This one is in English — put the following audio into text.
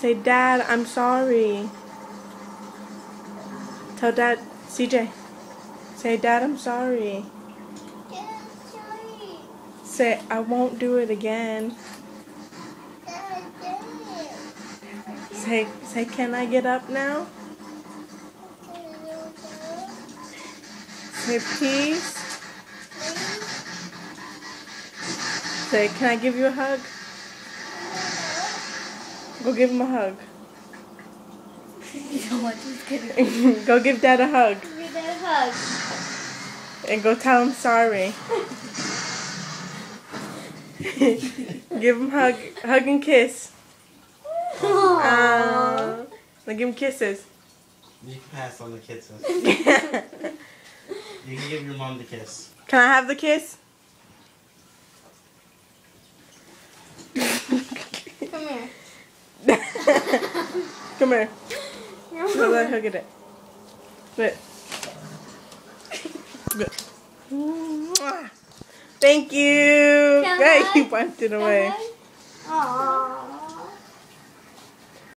Say, Dad, I'm sorry. Tell Dad, CJ. Say, Dad, I'm sorry. Dad, I'm sorry. Say, I won't do it again. Dad, Dad. Say, can I get up now? Say, peace. Say, can I give you a hug? Go give him a hug. You know what? Just kidding. Go give Dad a hug. Give Dad a hug. And go tell him sorry. Give him hug and kiss. Now give him kisses. You can pass on the kisses. You can give your mom the kiss. Can I have the kiss? Come here. Come here. No, let her get it. Look. Look. Thank you. Can Hey, I? you wiped it away. Aww.